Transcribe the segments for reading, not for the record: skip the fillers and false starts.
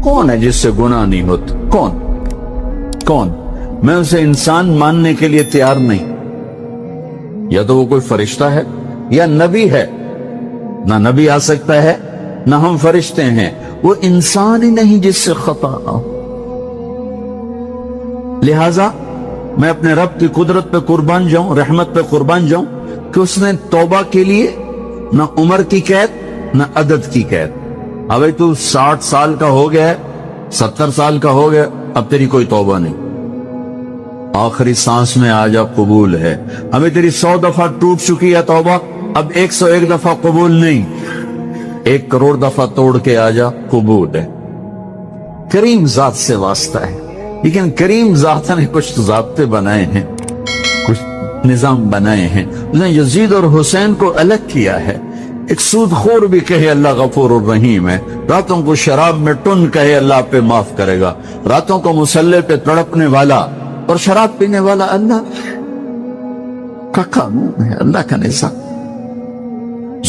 کون ہے جس سے گناہ نہیں ہوتا؟ کون؟ میں اسے انسان ماننے کے لیے تیار نہیں. یا تو وہ کوئی فرشتہ ہے یا نبی ہے. نہ نبی آ سکتا ہے نہ ہم فرشتے ہیں. وہ انسان ہی نہیں جس سے خطا نہ ہو. لہذا میں اپنے رب کی قدرت پہ قربان جاؤں، رحمت پہ قربان جاؤں کہ اس نے توبہ کے لیے نہ عمر کی قید نہ عدد کی قید. ابھی تو 60 سال کا ہو گیا ہے، 70 سال کا ہو گیا، اب تیری کوئی توبہ نہیں. آخری سانس میں آ جا قبول ہے. ہمیں تیری 100 دفعہ ٹوٹ چکی ہے توبہ، اب 101 دفعہ قبول نہیں، 1 کروڑ دفعہ توڑ کے آ جا قبول ہے. کریم ذات سے واسطہ ہے. لیکن کریم ذات نے کچھ ضابطے بنائے ہیں، کچھ نظام بنائے ہیں. اس نے یزید اور حسین کو الگ کیا ہے. ایک سود خور بھی کہے اللہ غفور الرحیم ہے، راتوں کو شراب میں ٹن کہے اللہ پہ معاف کرے گا. راتوں کو مسلح پہ تڑپنے والا اور شراب پینے والا اللہ کا قانون ہے، اللہ کا نظام.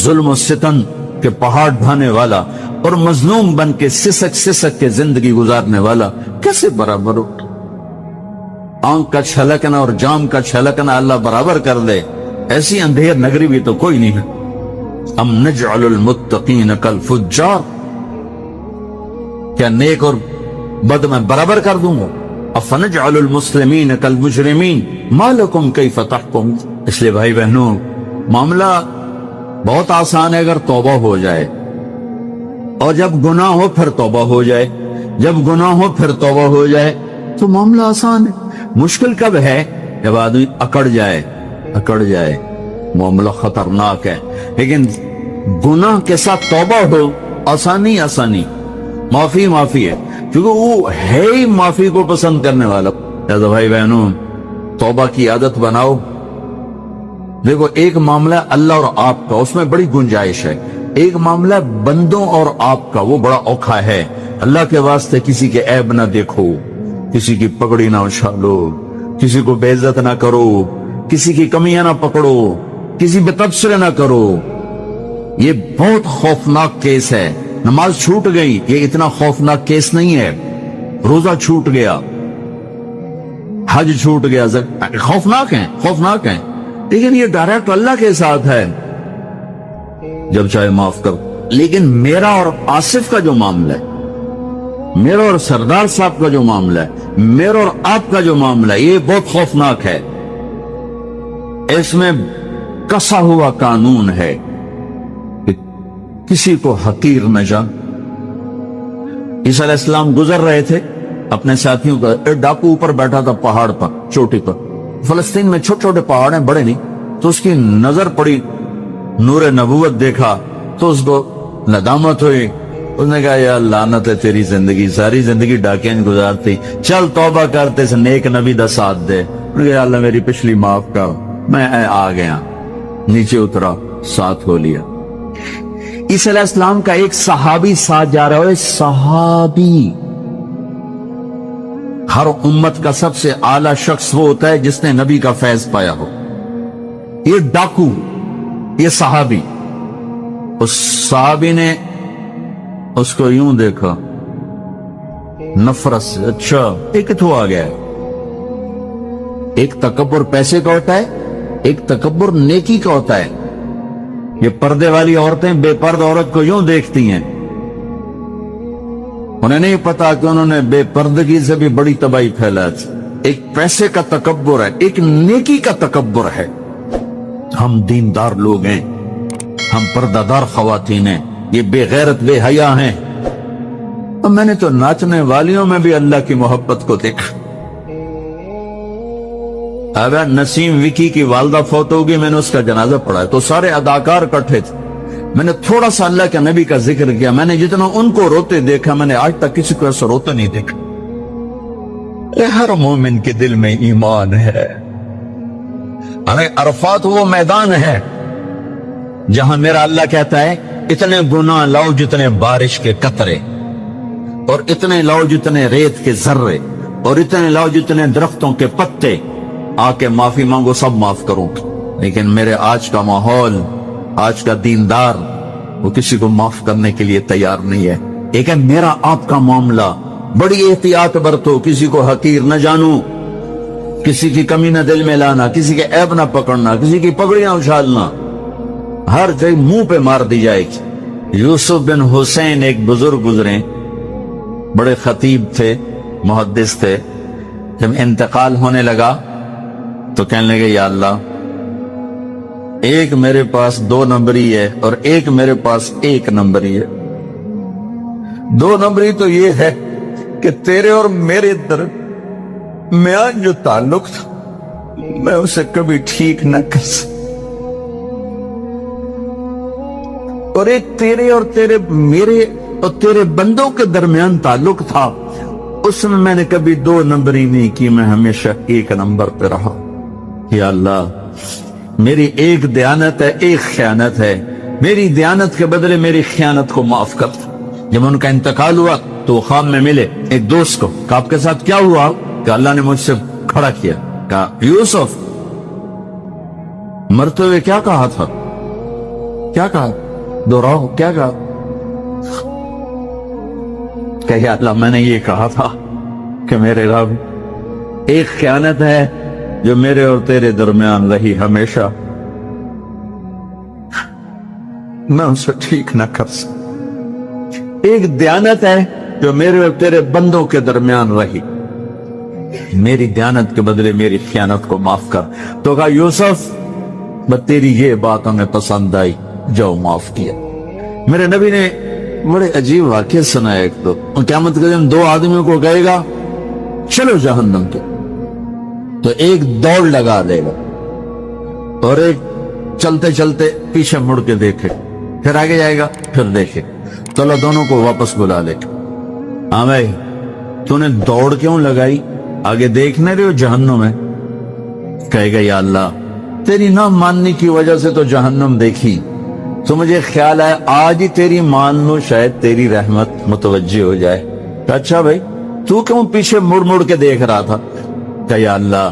ظلم و ستم کے پہاڑ ڈھانے والا اور مظلوم بن کے سسک کے زندگی گزارنے والا کیسے برابر ہو؟ آنکھ کا چھلکنا اور جام کا چھلکنا اللہ برابر کر دے، ایسی اندھیر نگری بھی تو کوئی نہیں ہے. ام نجعل المتقین کالفجار، کیا نیک اور بد میں برابر کر دوں گا؟ افنجعل المسلمین کالمجرمین ما لکم کیف تحکمون. اس لیے بھائی بہنوں، معاملہ بہت آسان ہے اگر توبہ ہو جائے، اور جب گناہ ہو پھر توبہ ہو جائے. جب گناہ ہو پھر توبہ ہو جائے تو معاملہ آسان ہے. مشکل کب ہے؟ جب آدمی اکڑ جائے معاملہ خطرناک ہے. لیکن گناہ کے ساتھ توبہ ہو، آسانی معافی ہے، کیونکہ وہ ہے ہی معافی کو پسند کرنے والا. لہذا بھائی بہنوں، توبہ کی عادت بناؤ. دیکھو، ایک معاملہ اللہ اور آپ کا، اس میں بڑی گنجائش ہے. ایک معاملہ بندوں اور آپ کا، وہ بڑا اوکھا ہے. اللہ کے واسطے کسی کے عیب نہ دیکھو، کسی کی پگڑی نہ اچھالو، کسی کو بے عزت نہ کرو، کسی کی کمیاں نہ پکڑو، کسی پہ تبصرے نہ کرو. یہ بہت خوفناک کیس ہے. نماز چھوٹ گئی، یہ اتنا خوفناک کیس نہیں ہے. روزہ چھوٹ گیا، حج چھوٹ گیا، خوفناک ہیں، لیکن یہ ڈائریکٹ اللہ کے ساتھ ہے، جب چاہے معاف کرو. لیکن میرا اور آصف کا جو معاملہ ہے، میرا اور سردار صاحب کا جو معاملہ ہے، میرا اور آپ کا جو معاملہ ہے، یہ بہت خوفناک ہے. اس میں کسا ہوا قانون ہے کہ کسی کو حقیر نہ جان. عیسیٰ علیہ السلام گزر رہے تھے اپنے ساتھیوں کا، ایک ڈاکو اوپر بیٹھا تھا پہاڑ پر، چوٹی پر. فلسطین میں چھوٹے چھوٹے پہاڑ ہیں، بڑے نہیں. تو اس کی نظر پڑی، نور نبوت دیکھا تو اس کو ندامت ہوئی. اس نے کہا یا لعنت ہے تیری زندگی، ساری زندگی ڈاکیاں گزارتی، چل توبہ کرتے سے نیک نبی دا ساتھ دے. انہوں نے کہا اللہ میری پچھلی معاف کر. میں آ گیا، نیچے اترا، ساتھ ہو لیا. عیسیٰ علیہ السلام کا ایک صحابی ساتھ جا رہا ہے. صحابی، ہر امت کا سب سے اعلیٰ شخص وہ ہوتا ہے جس نے نبی کا فیض پایا ہو. یہ ڈاکو، یہ صحابی. اس صحابی نے اس کو یوں دیکھا نفرت سے. اچھا ایک تو آ گیا ہے. ایک تکبر پیسے کا ہوتا ہے، ایک تکبر نیکی کا ہوتا ہے. یہ پردے والی عورتیں بے پرد عورت کو یوں دیکھتی ہیں، انہیں نہیں پتا کہ انہوں نے بے پردگی سے بھی بڑی تباہی پھیلا تھی. ایک پیسے کا تکبر ہے، ایک نیکی کا تکبر ہے. ہم دیندار لوگ ہیں، ہم پردہ دار خواتین ہیں، یہ بے غیرت بے حیا ہیں. اور میں نے تو ناچنے والیوں میں بھی اللہ کی محبت کو دیکھا. اگر نسیم وکی کی والدہ فوت ہوگی، میں نے اس کا جنازہ پڑھا تو سارے اداکار اکٹھے تھے. میں نے تھوڑا سا اللہ کے نبی کا ذکر کیا. میں نے جتنا ان کو روتے دیکھا، میں نے آج تک کسی کو ایسا روتا نہیں دیکھا. ہر مومن کے دل میں ایمان ہے. عرفات وہ میدان ہے جہاں میرا اللہ کہتا ہے اتنے گناہ لاؤ جتنے بارش کے قطرے، اور اتنے لاؤ جتنے ریت کے ذرے، اور اتنے لاؤ جتنے درختوں کے پتے. آ کے معافی مانگو، سب معاف کروں. لیکن میرے آج کا ماحول، آج کا دیندار، وہ کسی کو معاف کرنے کے لیے تیار نہیں ہے. ایک ہے میرا آپ کا معاملہ، بڑی احتیاط برتو، کسی کو حقیر نہ جانو، کسی کی کمی نہ دل میں لانا، کسی کے عیب نہ پکڑنا، کسی کی پگڑیاں اچھالنا، ہر جگہ منہ پہ مار دی جائے گی۔ یوسف بن حسین ایک بزرگ گزرے، بڑے خطیب تھے، محدث تھے، جب انتقال ہونے لگا تو کہنے لگے یا اللہ، ایک میرے پاس 2 نمبری ہے اور ایک میرے پاس 1 نمبری ہے۔ 2 نمبری تو یہ ہے کہ تیرے اور میرے درمیان جو تعلق تھا میں اسے کبھی ٹھیک نہ کر سکتا، اور ایک تیرے اور میرے اور تیرے بندوں کے درمیان تعلق تھا، اس میں میں نے کبھی 2 نمبری نہیں کی، میں ہمیشہ 1 نمبر پہ رہا۔ یا اللہ، میری ایک دیانت ہے، ایک خیانت ہے، میری دیانت کے بدلے میری خیانت کو معاف کر۔ جب ان کا انتقال ہوا تو خواب میں ملے ایک دوست کو، کہ آپ کے ساتھ کیا ہوا؟ کہ اللہ نے مجھ سے کھڑا کیا، کہا یوسف مرتے ہوئے کیا کہا تھا؟ کیا کہا؟ دوہراؤ، کیا کہا؟ کہ یا اللہ، میں نے یہ کہا تھا کہ میرے رب، ایک خیانت ہے جو میرے اور تیرے درمیان رہی ہمیشہ، میں اسے ٹھیک نہ کر سکتا، ایک دیانت ہے جو میرے اور تیرے بندوں کے درمیان رہی، میری دیانت کے بدلے میری خیانت کو معاف کر۔ تو کہا یوسف، بس تیری یہ بات ہمیں پسند آئی، جو معاف کیا۔ میرے نبی نے بڑے عجیب واقعے سنائے۔ ایک تو قیامت کے دن 2 آدمیوں کو کہے گا چلو جہنم کے، تو ایک دوڑ لگا دے گا اور ایک چلتے چلتے پیچھے مڑ کے دیکھے، پھر آگے جائے گا، پھر دیکھے، تو اللہ دونوں کو واپس بلا لے گا۔ ہاں بھائی، تو نے دوڑ کیوں لگائی؟ آگے دیکھنے رہے ہو جہنم ہے؟ کہے گا یا اللہ، تیری نہ ماننے کی وجہ سے تو جہنم دیکھی، تو مجھے خیال ہے آج ہی تیری مان لو، شاید تیری رحمت متوجہ ہو جائے۔ اچھا بھائی، تو کیوں پیچھے مڑ مڑ کے دیکھ رہا تھا؟ کہ یا اللہ،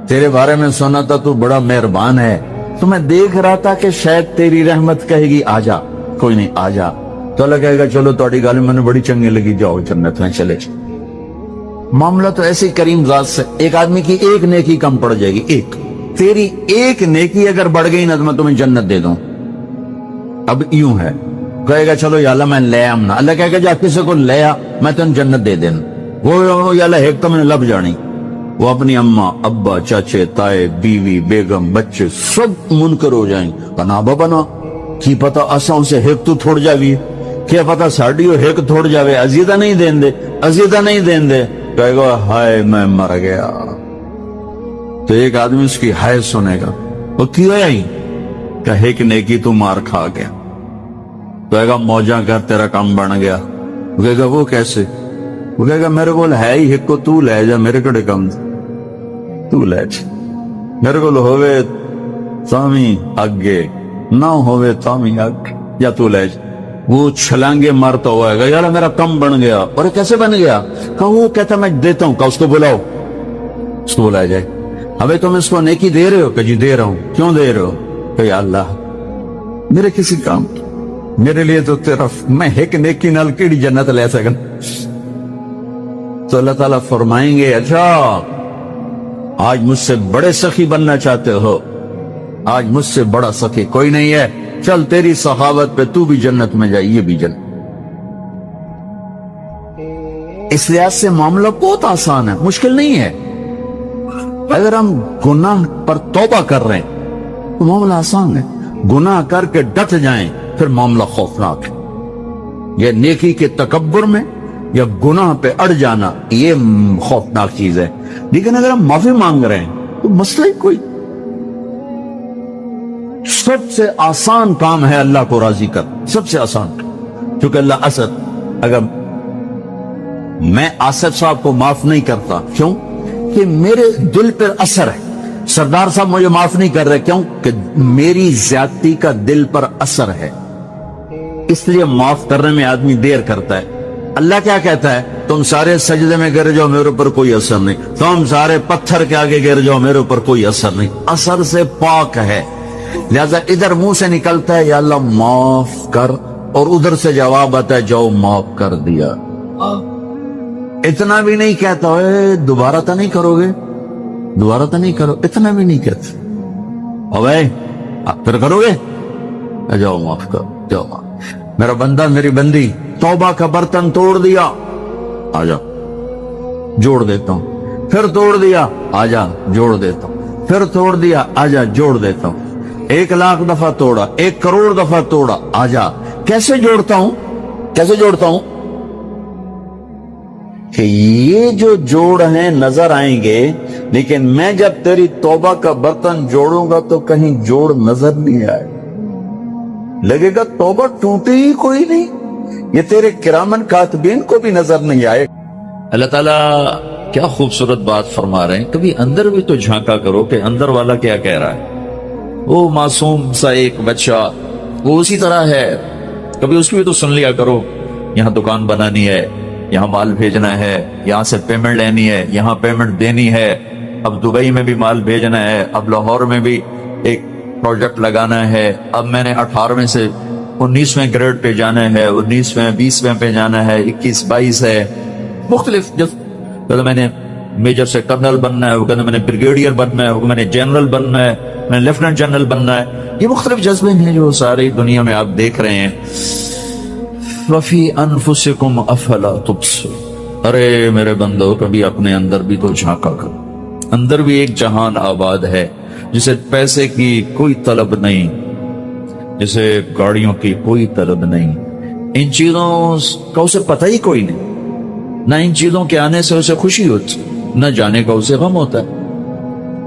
تیرے بارے میں سنا تھا تو بڑا مہربان ہے، تو میں دیکھ رہا تھا کہ شاید تیری رحمت کہے گی آجا، کوئی نہیں آجا، تو اللہ کہے گا چلو تھوڑی گال میں نے بڑی چنگی لگی، جاؤ جنت میں چلے جاؤ۔ معاملہ تو ایسے کریم ذات سے، ایک آدمی کی ایک نیکی کم پڑ جائے گی، ایک تیری ایک نیکی اگر بڑھ گئی نا تو میں تمہیں جنت دے دوں۔ اب یوں ہے، کہے گا چلو یا اللہ میں لے آمنا، اللہ کہے گا جا کسی کو لے آ، میں تمہیں جنت دے دینا۔ وہ یا اللہ ایک تو میں نے لب جانی، وہ اپنی اماں، ابا، چاچے، تائے، بیوی، بیگم، بچے سب منکر ہو جائیں گے۔ بنا بنا کی پتا اساں اسے ہیک تو تھوڑ جاوی، کیا پتا ساڑی ہو ہیک تھوڑ جاوے، عزیدہ نہیں دین دے، عزیدہ نہیں دین دے۔ کہے گا ہائے میں مر گیا، تو ایک آدمی اس کی ہائے سنے گا، وہ کیوں آئی؟ کہے کہ نیکی تو مار کھا گیا۔ کہے گا موجاں کر، تیرا کام بن گیا۔ وہ کہے گا وہ کیسے؟ وہ کہے گا میرے کو ہے ہی ایک کو، تو لے جا، میرے کڑے کم تو لے جا، میرے کو ہوئے تامی اگے نہ ہوئے تامی اگ، یا تو لے جا۔ وہ چھلانگے مارتا ہوا ہے گا، یار میرا کم بن گیا۔ اور کیسے بن گیا؟ کہا وہ کہتا میں دیتا ہوں، کہا اس کو بلاؤ، اس کو بلایا جائے۔ ابھی تم اس کو نیکی دے رہے ہو؟ کہ جی دے رہا ہوں۔ کیوں دے رہے ہو؟ کہ یا اللہ میرے کسی کام میرے لیے تو تیرا، میں ایک نیکی نال کیڑی جنت لے سکن۔ تو اللہ تعالیٰ فرمائیں گے اچھا آج مجھ سے بڑے سخی بننا چاہتے ہو؟ آج مجھ سے بڑا سخی کوئی نہیں ہے، چل تیری سخاوت پہ تو بھی جنت میں جائے، یہ بھی جنت۔ اس لحاظ سے معاملہ بہت آسان ہے، مشکل نہیں ہے۔ اگر ہم گناہ پر توبہ کر رہے ہیں تو معاملہ آسان ہے، گناہ کر کے ڈٹ جائیں پھر معاملہ خوفناک ہے۔ یہ نیکی کے تکبر میں یا گناہ پہ اڑ جانا یہ خوفناک چیز ہے۔ لیکن اگر ہم معافی مانگ رہے ہیں تو مسئلہ ہی کوئی، سب سے آسان کام ہے اللہ کو راضی کر، سب سے آسان، کیونکہ اللہ اسد، اگر میں اسد صاحب کو معاف نہیں کرتا، کیوں کہ میرے دل پر اثر ہے، سردار صاحب مجھے معاف نہیں کر رہے، کیوں کہ میری زیادتی کا دل پر اثر ہے، اس لیے معاف کرنے میں آدمی دیر کرتا ہے۔ اللہ کیا کہتا ہے؟ تم سارے سجدے میں گر جاؤ، میرے اوپر کوئی اثر نہیں، تم سارے پتھر کے آگے گر جاؤ، میرے اوپر کوئی اثر نہیں، اثر سے پاک ہے۔ لہذا ادھر منہ سے نکلتا ہے یا اللہ معاف کر، اور ادھر سے جواب آتا ہے جاؤ معاف کر دیا. اتنا بھی نہیں کہتا ہے دوبارہ تو نہیں کرو گے, دوبارہ تو نہیں کرو, اتنا بھی نہیں کہتا. اوے پھر کرو گے, جاؤ معاف کرو, جاؤ معاف. میرا بندہ میری بندی توبہ کا برتن توڑ دیا, آ جا جوڑ دیتا ہوں. پھر توڑ دیا, آ جا جوڑ دیتا ہوں. پھر توڑ دیا, آ جا جوڑ دیتا ہوں. 1,00,000 دفعہ توڑا, 1 کروڑ دفعہ توڑا, آ جا. کیسے جوڑتا ہوں, کیسے جوڑتا ہوں کہ یہ جو جوڑ ہیں نظر آئیں گے, لیکن میں جب تیری توبہ کا برتن جوڑوں گا تو کہیں جوڑ نظر نہیں آئے, لگے گا توبہ ٹوٹی ہی کوئی نہیں, یہ تیرے کرامن کاتبین کو بھی نظر نہیں آئے. اللہ تعالیٰ کیا خوبصورت بات فرما رہے ہیں. کبھی اندر بھی تو جھانکا کرو کہ اندر والا کیا کہہ رہا ہے. وہ معصوم سا ایک بچہ وہ اسی طرح ہے, کبھی اس کی بھی تو سن لیا کرو. یہاں دکان بنانی ہے, یہاں مال بھیجنا ہے, یہاں سے پیمنٹ لینی ہے, یہاں پیمنٹ دینی ہے, اب دبئی میں بھی مال بھیجنا ہے, اب لاہور میں بھی ایک پروجیکٹ لگانا ہے, اب میں نے 18ویں سے 19ویں گریڈ پہ جانا ہے, 19ویں 20ویں پہ جانا ہے, 21 22 ہے. مختلف کہتا میں نے میجر سے کرنل بننا ہے, وہ کہتا میں نے بریگیڈیئر بننا ہے, وہ میں نے جنرل بننا ہے, میں نے لیفٹیننٹ جنرل بننا ہے. یہ مختلف جذبے ہیں جو ساری دنیا میں آپ دیکھ رہے ہیں. وَفِي أَنفُسِكُمْ أَفَلَا تُبْصِرُونَ. ارے میرے بندو کبھی اپنے اندر بھی تو جھانکا کرو. اندر بھی ایک جہان آباد ہے جسے پیسے کی کوئی طلب نہیں, جسے گاڑیوں کی کوئی طلب نہیں, ان چیزوں کا اسے پتہ ہی کوئی نہیں. نہ ان چیزوں کے آنے سے اسے خوشی ہوتی, نہ جانے کا اسے غم ہوتا ہے.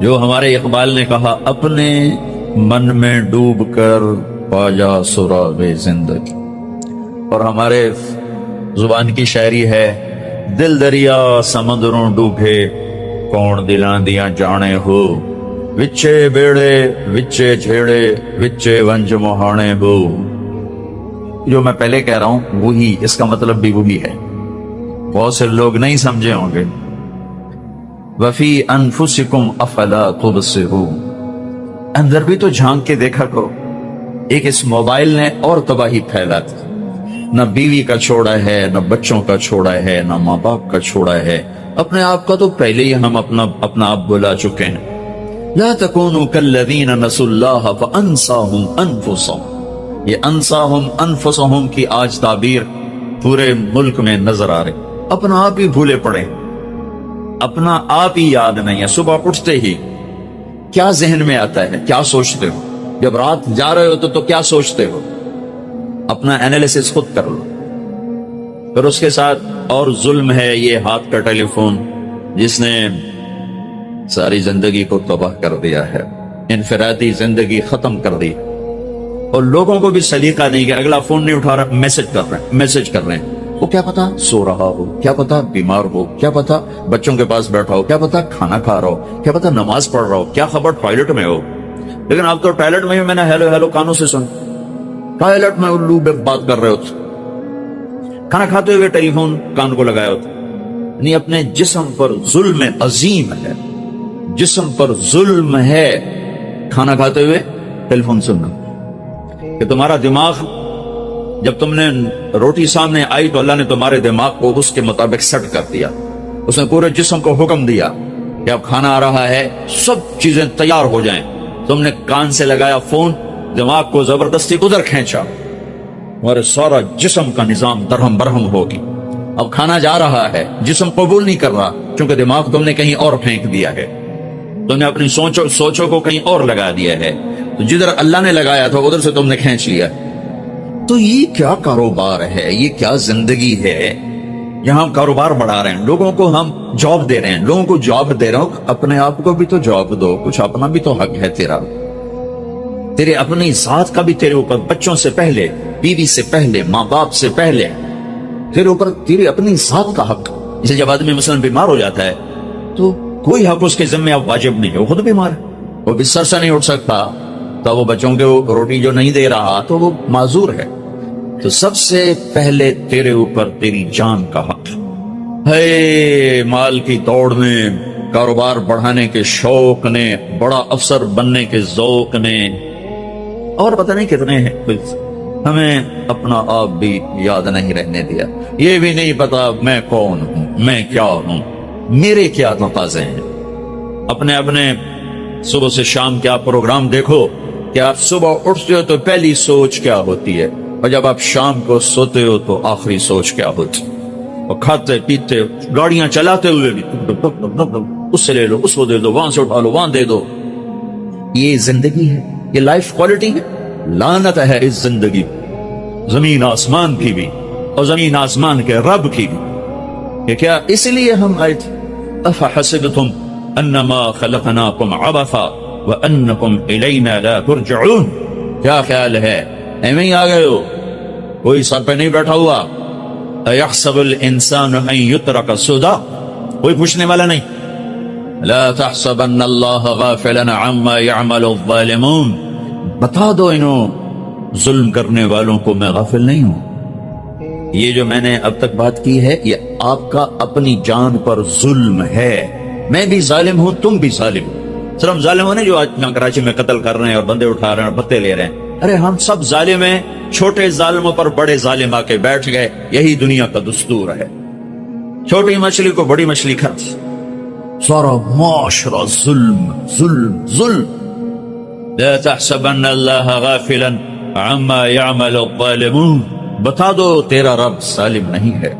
جو ہمارے اقبال نے کہا, اپنے من میں ڈوب کر پا جا سراغ زندگی. اور ہمارے زبان کی شاعری ہے, دل دریا سمندروں ڈوبے کون دلاں دیاں جانے ہو, وچے بیڑے وچے جھیڑے وچے ونج مہانے ہو. جو میں پہلے کہہ رہا ہوں وہی, اس کا مطلب بھی وہی ہے, بہت سے لوگ نہیں سمجھے ہوں گے. وَفِي أَنفُسِكُمْ أَفَلَا تُبْصِرُونَ. اندر بھی تو جھانک کے دیکھا کرو. ایک اس موبائل نے اور تباہی پھیلا دی. نہ بیوی کا چھوڑا ہے, نہ بچوں کا چھوڑا ہے, نہ ماں باپ کا چھوڑا ہے. اپنے آپ کا تو پہلے ہی ہم اپنا آپ بلا چکے ہیں. لا تکونوا کالذین نسوا اللہ فانساہم انفسہم. یہ انساہم انفسہم کی آج تعبیر پورے ملک میں نظر آ رہی. اپنا آپ ہی بھولے پڑے, اپنا آپ ہی یاد نہیں ہے. صبح اٹھتے ہی کیا ذہن میں آتا ہے, کیا سوچتے ہو, جب رات جا رہے ہو تو کیا سوچتے ہو, اپنا انالیسس خود کر لو. پھر اس کے ساتھ اور ظلم ہے یہ ہاتھ کا ٹیلی فون جس نے ساری زندگی کو تباہ کر دیا ہے, انفرادی زندگی ختم کر دی. اور لوگوں کو بھی سلیقہ نہیں کہ اگلا فون نہیں اٹھا رہا, میسج کر رہے ہیں. وہ کیا پتا سو رہا ہو, کیا پتا بیمار ہو, کیا پتا بچوں کے پاس بیٹھا ہو, کیا پتا کھانا کھا رہا ہو, کیا پتا نماز پڑھ رہا ہو, کیا خبر ٹوائلٹ میں ہو. لیکن آپ تو ٹوائلٹ میں میں نے ہیلو ہیلو کانوں سے سن, ٹوائلٹ میں الو بے بات کر رہے ہوتے, کھانا کھاتے ہوئے ٹیلی فون کان کو لگایا ہوتا. یعنی اپنے جسم پر ظلم عظیم ہے, جسم پر ظلم ہے کھانا کھاتے ہوئے ٹیلی فون سننا. کہ تمہارا دماغ جب تم نے روٹی سامنے آئی تو اللہ نے تمہارے دماغ کو اس کے مطابق سیٹ کر دیا. اس نے پورے جسم کو حکم دیا کہ اب کھانا آ رہا ہے, سب چیزیں تیار ہو جائیں. تم نے کان سے لگایا فون, دماغ کو زبردستی ادھر کھینچا, تمہارے سارا جسم کا نظام درہم برہم ہوگی. اب کھانا جا رہا ہے, جسم قبول نہیں کر رہا کیونکہ دماغ تم نے کہیں اور پھینک دیا ہے. تم نے اپنی سوچوں کو کہیں اور لگا دیا ہے. تو جدھر اللہ نے لگایا تھا ادھر سے تم نے کھینچ لیا. تو یہ کیا کاروبار ہے, یہ کیا زندگی ہے. یہاں ہم کاروبار بڑھا رہے ہیں, لوگوں کو ہم جاب دے رہے ہیں, لوگوں کو جاب دے رہے ہوں. اپنے آپ کو بھی تو جاب دو, کچھ اپنا بھی تو حق ہے تیرا. تیرے اپنی ذات کا بھی تیرے اوپر, بچوں سے پہلے, بیوی سے پہلے, ماں باپ سے پہلے تیرے اوپر تیری اپنی ذات کا حق. اسے جب آدمی مثلا بیمار ہو جاتا ہے تو کوئی حق اس کے ذمہ اب واجب نہیں ہے, وہ خود بیمار ہے, وہ بستر سے نہیں اٹھ سکتا, تو وہ بچوں کو روٹی جو نہیں دے رہا تو وہ معذور ہے. تو سب سے پہلے تیرے اوپر تیری جان کا حق ہے. مال کی دوڑ میں, کاروبار بڑھانے کے شوق نے, بڑا افسر بننے کے ذوق نے, اور پتہ نہیں کتنے ہیں ہمیں اپنا آپ بھی یاد نہیں رہنے دیا، یہ بھی نہیں پتا میں کون ہوں، میں کیا ہوں، میرے کیا تقاضے ہیں۔ اپنے صبح سے شام کے آپ پروگرام دیکھو کہ آپ صبح اٹھتے ہو تو پہلی سوچ کیا ہوتی ہے، اور جب آپ شام کو سوتے ہو تو آخری سوچ کیا ہوتی ہے۔ اور کھاتے پیتے گاڑیاں چلاتے ہوئے بھی اس سے لے لو، اس کو دے دو، وہاں سے اٹھا لو، وہاں دے دو۔ یہ زندگی ہے، یہ لائف کوالٹی ہے؟ لعنت ہے اس زندگی، زمین آسمان کی بھی اور زمین آسمان کے رب کی بھی۔ یہ کیا اس لیے ہم آئے تھے؟ افحسبتم انما خلقناکم عبثا وانکم الینا لا ترجعون۔ کیا خیال ہے ایویں ہی آ گئے ہو؟ کوئی سر پہ نہیں بیٹھا ہوا۔ ایحسب الانسان ان یترک سدی، کوئی پوچھنے والا نہیں۔ لا تحسبن اللہ غافلا عما يعمل الظالمون، بتا دو انہوں ظلم کرنے والوں کو میں غافل نہیں ہوں۔ یہ جو میں نے اب تک بات کی ہے یہ آپ کا اپنی جان پر ظلم ہے۔ میں بھی ظالم ہوں، تم بھی ظالم ہو۔ صرف ظالم ہونے جو آج کراچی میں قتل کر رہے ہیں اور بندے اٹھا رہے ہیں اور بتے لے رہے ہیں، ارے ہم سب ظالم ہیں، چھوٹے ظالموں پر بڑے ظالم آ کے بیٹھ گئے، یہی دنیا کا دستور ہے۔ چھوٹی مچھلی کو بڑی مچھلی کھاتی، سارا معاشرہ ظلم ظلم ظلم۔ لا تحسبن اللہ غافلا عما يعمل الظالمون، بتا دو تیرا رب ظالم نہیں ہے،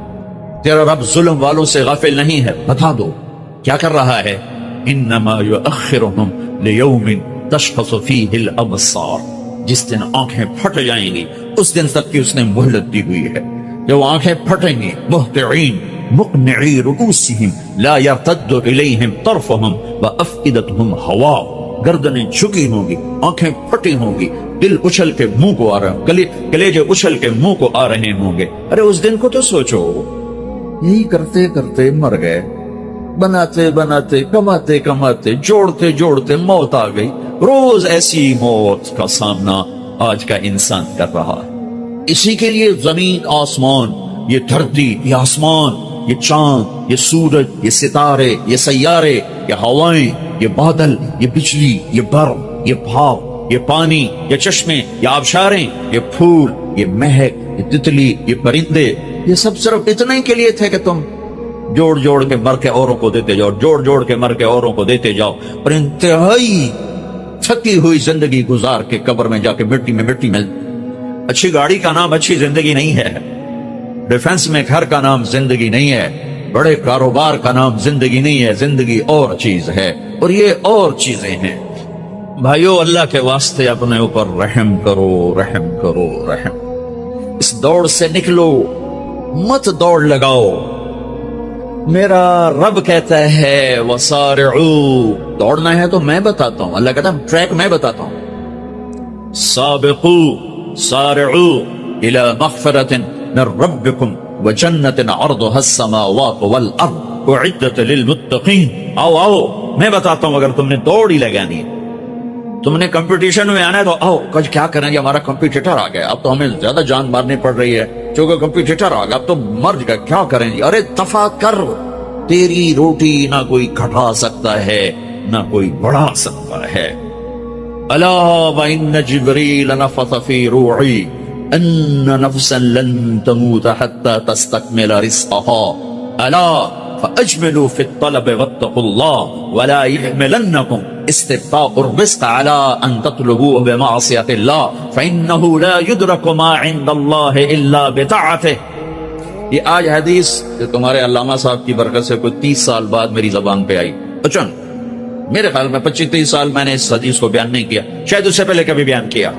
تیرا رب ظلم والوں سے غافل نہیں ہے، بتا دو کیا کر رہا ہے۔ انما یؤخرهم لیوم تشخص فیہ الابصار، جس دن آنکھیں پھٹ جائیں گی اس دن تک کی اس نے مہلت دی ہوئی ہے۔ جب آنکھیں پھٹیں گی، مہطعین مقنعی رؤوسہم لا یرتد الیہم طرفہم وافئدتہم ہواء، گردنیں جھکی ہوں گی، آنکھیں پھٹی ہوں گی، دل اچھل کے منہ کو آ رہے ہوں، کلیجے اچھل کے منہ کو آ رہے ہوں گے۔ ارے اس دن کو تو سوچو۔ یہی کرتے کرتے مر گئے، بناتے بناتے کماتے کماتے جوڑتے جوڑتے موت آ گئی۔ روز ایسی موت کا سامنا آج کا انسان کر رہا ہے۔ اسی کے لیے زمین آسمان، یہ دھرتی، یہ آسمان، یہ چاند، یہ سورج، یہ ستارے، یہ سیارے، یہ ہوائیں، یہ بادل، یہ بجلی، یہ برف، یہ بھاپ، یہ پانی، یہ چشمے، یہ آبشاریں، یہ پھول، یہ مہک، یہ تتلی، یہ پرندے، یہ سب صرف اتنے ہی کے لیے تھے کہ تم جوڑ جوڑ کے مر کے اوروں کو دیتے جاؤ، جوڑ جوڑ کے مر کے اوروں کو دیتے جاؤ، پر انتہائی تھکی ہوئی زندگی گزار کے قبر میں جا کے مٹی میں۔ اچھی گاڑی کا نام اچھی زندگی نہیں ہے، ڈیفنس میں گھر کا نام زندگی نہیں ہے، بڑے کاروبار کا نام زندگی نہیں ہے، زندگی اور چیز ہے، اور یہ اور چیزیں ہیں۔ بھائیو اللہ کے واسطے اپنے اوپر رحم کرو، رحم کرو، رحم۔ اس دوڑ سے نکلو، مت دوڑ لگاؤ۔ میرا رب کہتا ہے وسارعوا، دوڑنا ہے تو میں بتاتا ہوں، اللہ کہتا ہے ٹریک میں بتاتا ہوں۔ سابقوا سارعوا الى مغفرۃ من ربکم وجنۃ عرضها السماوات والارض اعدت للمتقین۔ آؤ آؤ میں بتاتا ہوں، اگر تم نے دوڑ ہی لگانی ہے، تم نے کمپٹیشن میں آنا ہے تو آؤ، کچھ کیا کریں گے، ہمارا کمپیٹیٹر آ گیا، اب تو ہمیں زیادہ جان مارنی پڑ رہی ہے کیونکہ کمپیٹیٹر آ گیا، اب تو مر گئے، کیا کریں گے۔ ارے دفع کر، تیری روٹی نہ کوئی گھٹا سکتا ہے نہ کوئی بڑھا سکتا ہے۔ الا وان جبریل نفث فی روعی ان نفسا لن تموت حتى تستكمل رزقها الا فاجملوا في الطلب واتقوا الله ولا يحملنكم استبطاء الرزق على ان تطلبوه بمعصية الله فانه لا يدرك ما عند الله الا بطاعته۔ یہ آج حدیث تمہارے علامہ صاحب کی برکت سے کوئی 30 سال بعد میری زبان پہ آئی، اچھا میرے خیال میں 25-30 سال میں نے اس حدیث کو بیان نہیں کیا، شاید اس سے پہلے کبھی بیان کیا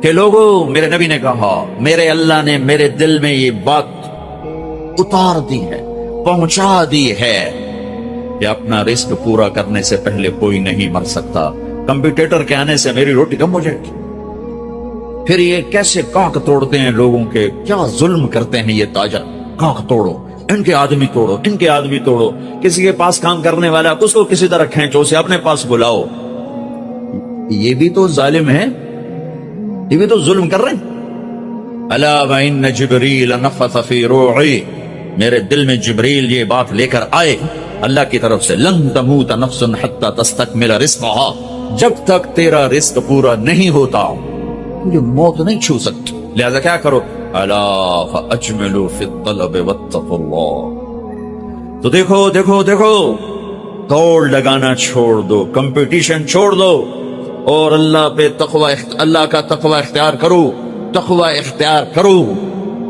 کہ لوگوں، میرے نبی نے کہا، میرے اللہ نے میرے دل میں یہ بات اتار دی ہے، پہنچا دی ہے کہ اپنا رزق پورا کرنے سے پہلے کوئی نہیں مر سکتا۔ کمپیٹیٹر کے آنے سے میری روٹی کم ہو جائے گی۔ پھر یہ کیسے کاک توڑتے ہیں لوگوں کے، کیا ظلم کرتے ہیں یہ تاجر، کاک توڑو، ان کے آدمی توڑو، ان کے آدمی توڑو، کسی کے پاس کام کرنے والا اس کو کسی طرح کھینچو، اسے اپنے پاس بلاؤ۔ یہ بھی تو ظالم ہے، یہ بھی تو ظلم کر رہے ہیں۔ الا وان جبریل نفث فی روعی، میرے دل میں جبریل یہ بات لے کر آئے اللہ کی طرف سے، لن تموت نفس حتی تستکمل رزقها، جب تک تیرا رزق پورا نہیں ہوتا مجھے موت نہیں چھو سکتی، لہذا کیا کرو، الا فاجملوا فی الطلب واتقوا اللہ۔ تو دیکھو دیکھو دیکھو، دوڑ لگانا چھوڑ دو، کمپٹیشن چھوڑ دو، اور اللہ پہ تقوی، اللہ کا تقوی اختیار کرو، تقوی اختیار کرو،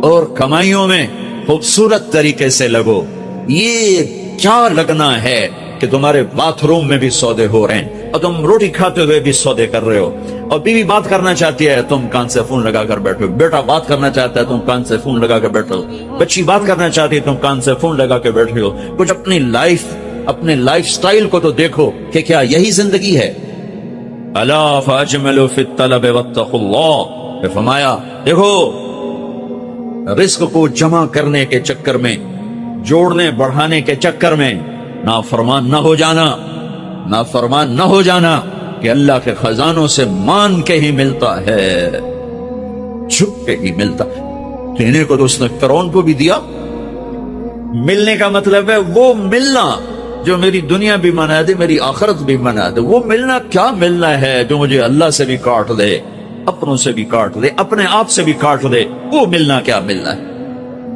اور کمائیوں میں خوبصورت طریقے سے لگو۔ یہ کیا لگنا ہے کہ تمہارے باتھ روم میں بھی سودے ہو رہے ہیں، اور تم روٹی کھاتے ہوئے بھی سودے کر رہے ہو، اور بیوی بات کرنا چاہتی ہے تم کان سے فون لگا کر بیٹھو، بیٹا بات کرنا چاہتا ہے تم کان سے فون لگا کر بیٹھو، بچی بات کرنا چاہتی ہے تم کان سے فون لگا کے بیٹھے ہو۔ کچھ اپنی لائف، اپنے لائف سٹائل کو تو دیکھو کہ کیا یہی زندگی ہے؟ الا فاجملوا فی الطلب واتقوا اللہ، فرمایا دیکھو رزق کو جمع کرنے کے چکر میں، جوڑنے بڑھانے کے چکر میں نافرمان نہ ہو جانا، نافرمان نہ ہو جانا کہ اللہ کے خزانوں سے مان کے ہی ملتا ہے، چھپ کے ہی ملتا ہے۔ لینے کو تو اس نے فرعون کو بھی دیا، ملنے کا مطلب ہے وہ ملنا جو میری دنیا بھی منا دے، میری آخرت بھی منا دے۔ وہ ملنا کیا ملنا ہے جو مجھے اللہ سے بھی کاٹ دے، اپنوں سے بھی کاٹ دے، اپنے آپ سے بھی کاٹ دے، وہ ملنا کیا ملنا ہے؟